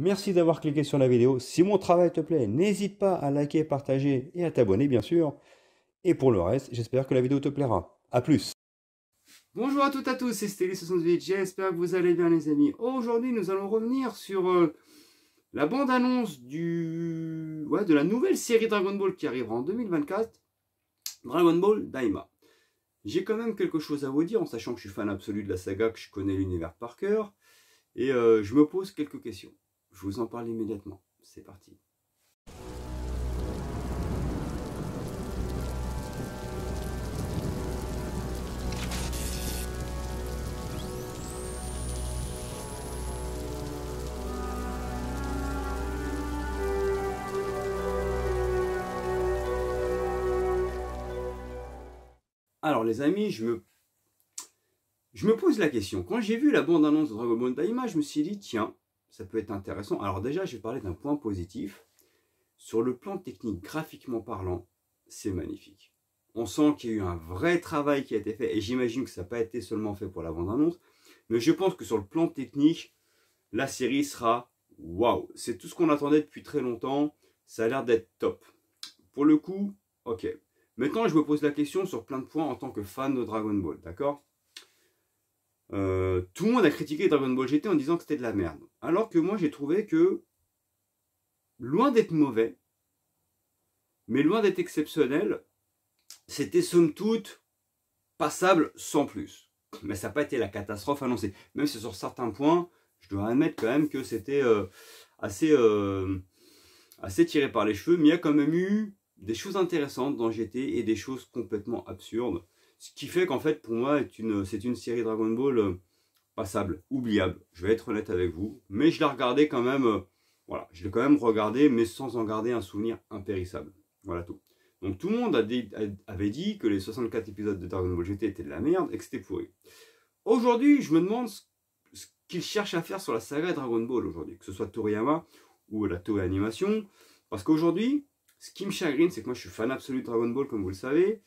Merci d'avoir cliqué sur la vidéo. Si mon travail te plaît, n'hésite pas à liker, partager et à t'abonner, bien sûr. Et pour le reste, j'espère que la vidéo te plaira. A plus! Bonjour à toutes et à tous, c'est Steli68, j'espère que vous allez bien les amis. Aujourd'hui nous allons revenir sur la bande-annonce de la nouvelle série Dragon Ball qui arrivera en 2024, Dragon Ball Daima. J'ai quand même quelque chose à vous dire en sachant que je suis fan absolu de la saga, que je connais l'univers par cœur, et je me pose quelques questions. Je vous en parle immédiatement, c'est parti. Alors les amis, je me pose la question. Quand j'ai vu la bande-annonce de Dragon Ball Daima, je me suis dit, tiens, ça peut être intéressant. Alors déjà, je vais parler d'un point positif. Sur le plan technique, graphiquement parlant, c'est magnifique. On sent qu'il y a eu un vrai travail qui a été fait, et j'imagine que ça n'a pas été seulement fait pour la bande-annonce, mais je pense que sur le plan technique, la série sera waouh. C'est tout ce qu'on attendait depuis très longtemps, ça a l'air d'être top. Pour le coup, ok. Maintenant, je me pose la question sur plein de points en tant que fan de Dragon Ball, d'accord? Tout le monde a critiqué Dragon Ball GT en disant que c'était de la merde. Alors que moi, j'ai trouvé que, loin d'être mauvais, mais loin d'être exceptionnel, c'était somme toute passable sans plus. Mais ça n'a pas été la catastrophe annoncée. Même si sur certains points, je dois admettre quand même que c'était assez tiré par les cheveux. Mais il y a quand même eu des choses intéressantes dans GT et des choses complètement absurdes. Ce qui fait qu'en fait, pour moi, c'est une série Dragon Ball passable, oubliable. Je vais être honnête avec vous. Mais je l'ai regardé quand même, voilà, je l'ai quand même regardé, mais sans en garder un souvenir impérissable. Voilà tout. Donc tout le monde avait dit que les 64 épisodes de Dragon Ball GT étaient de la merde et que c'était pourri. Aujourd'hui, je me demande ce qu'ils cherchent à faire sur la saga Dragon Ball aujourd'hui, que ce soit Toriyama ou la Toei Animation. Parce qu'aujourd'hui, ce qui me chagrine, c'est que moi je suis fan absolu de Dragon Ball, comme vous le savez.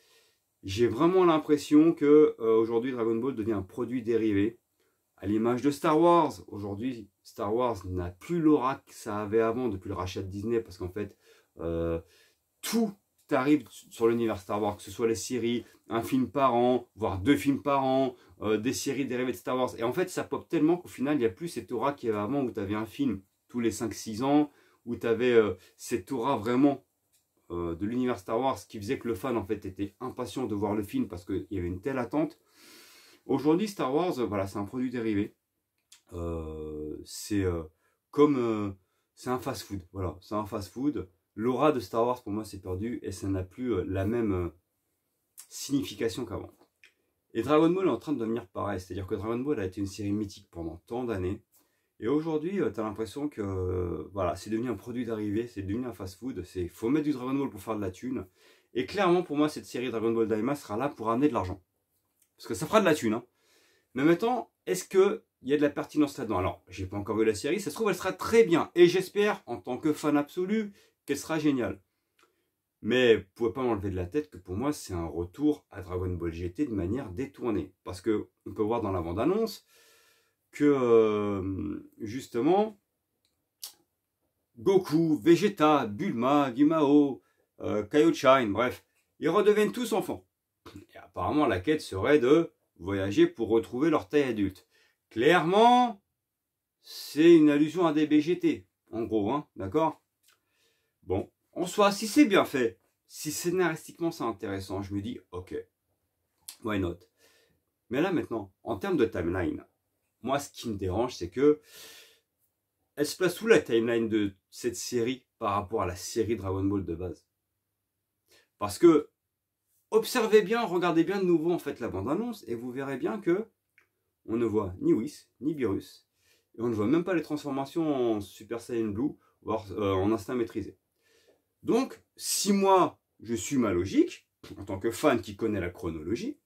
J'ai vraiment l'impression que aujourd'hui Dragon Ball devient un produit dérivé. À l'image de Star Wars, aujourd'hui Star Wars n'a plus l'aura que ça avait avant depuis le rachat de Disney, parce qu'en fait, tout arrive sur l'univers Star Wars, que ce soit les séries, un film par an, voire 2 films par an, des séries dérivées de Star Wars. Et en fait, ça pop tellement qu'au final, il n'y a plus cette aura qu'il y avait avant, où tu avais un film tous les 5-6 ans, où tu avais cette aura vraiment de l'univers Star Wars, qui faisait que le fan en fait était impatient de voir le film parce qu'il y avait une telle attente. Aujourd'hui, Star Wars, voilà, c'est un produit dérivé. C'est c'est un fast-food. Voilà, c'est un fast-food. L'aura de Star Wars pour moi c'est perdu et ça n'a plus la même signification qu'avant. Et Dragon Ball est en train de devenir pareil, c'est-à-dire que Dragon Ball a été une série mythique pendant tant d'années. Et aujourd'hui, tu as l'impression que voilà, c'est devenu un produit d'arrivée, c'est devenu un fast-food. Il faut mettre du Dragon Ball pour faire de la thune. Et clairement, pour moi, cette série Dragon Ball Daima sera là pour amener de l'argent. Parce que ça fera de la thune. Hein. Mais maintenant, est-ce qu'il y a de la pertinence là-dedans? Alors, j'ai pas encore vu la série, ça se trouve, elle sera très bien. Et j'espère, en tant que fan absolu, qu'elle sera géniale. Mais vous pouvez pas m'enlever de la tête que pour moi, c'est un retour à Dragon Ball GT de manière détournée. Parce que on peut voir dans la bande-annonce que, justement, Goku, Vegeta, Bulma, Gimao, Kaio-chan, bref, ils redeviennent tous enfants. Et apparemment, la quête serait de voyager pour retrouver leur taille adulte. Clairement, c'est une allusion à des BGT, en gros, hein, d'accord? Bon, en soi, si c'est bien fait, si scénaristiquement c'est intéressant, je me dis, ok, why not? Mais là maintenant, en termes de timeline, moi ce qui me dérange, c'est que elle se place où la timeline de cette série par rapport à la série Dragon Ball de base? Parce que, observez bien, regardez bien de nouveau en fait la bande-annonce, et vous verrez bien que on ne voit ni Whis, ni Beerus, et on ne voit même pas les transformations en Super Saiyan Blue, voire en instinct maîtrisé. Donc, si moi, je suis ma logique, en tant que fan qui connaît la chronologie,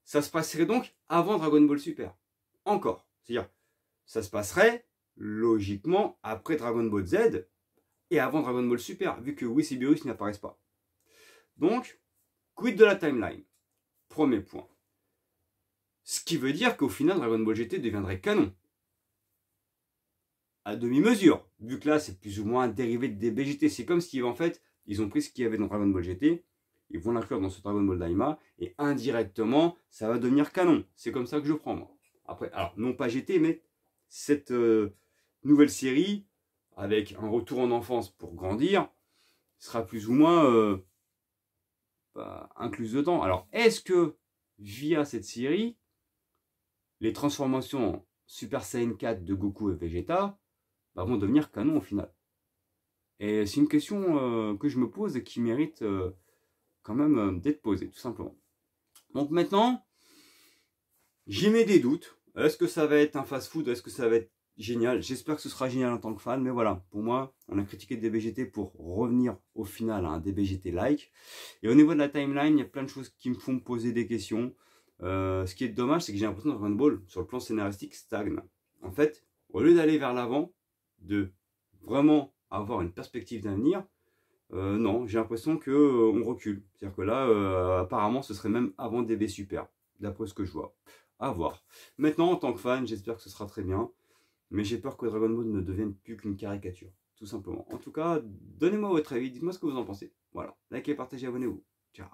ça se passerait donc avant Dragon Ball Super. Encore. C'est-à-dire, ça se passerait logiquement après Dragon Ball Z et avant Dragon Ball Super, vu que Whis et Beerus n'apparaissent pas. Donc, quid de la timeline? Premier point. Ce qui veut dire qu'au final, Dragon Ball GT deviendrait canon. à demi-mesure, vu que là, c'est plus ou moins un dérivé de DBGT. C'est comme si, en fait, ils ont pris ce qu'il y avait dans Dragon Ball GT, ils vont l'inclure dans ce Dragon Ball Daima, et indirectement, ça va devenir canon. C'est comme ça que je prends, moi. Après, alors, non pas GT, mais cette nouvelle série, avec un retour en enfance pour grandir, sera plus ou moins incluse dedans. Alors, est-ce que, via cette série, les transformations Super Saiyan 4 de Goku et Vegeta vont devenir canon au final? Et c'est une question que je me pose et qui mérite quand même d'être posée, tout simplement. Donc maintenant, j'ai mis des doutes. Est-ce que ça va être un fast-food? Est-ce que ça va être génial? J'espère que ce sera génial en tant que fan, mais voilà, pour moi, on a critiqué DBGT pour revenir au final à un DBGT-like. Et au niveau de la timeline, il y a plein de choses qui me font me poser des questions. Ce qui est dommage, c'est que j'ai l'impression que Dragon Ball, sur le plan scénaristique, stagne. En fait, au lieu d'aller vers l'avant, de vraiment avoir une perspective d'avenir, non, j'ai l'impression qu'on recule. C'est-à-dire que là, apparemment, ce serait même avant DB Super, d'après ce que je vois. À voir. Maintenant, en tant que fan, j'espère que ce sera très bien. Mais j'ai peur que Dragon Ball ne devienne plus qu'une caricature. Tout simplement. En tout cas, donnez-moi votre avis. Dites-moi ce que vous en pensez. Voilà. Likez, partagez, abonnez-vous. Ciao.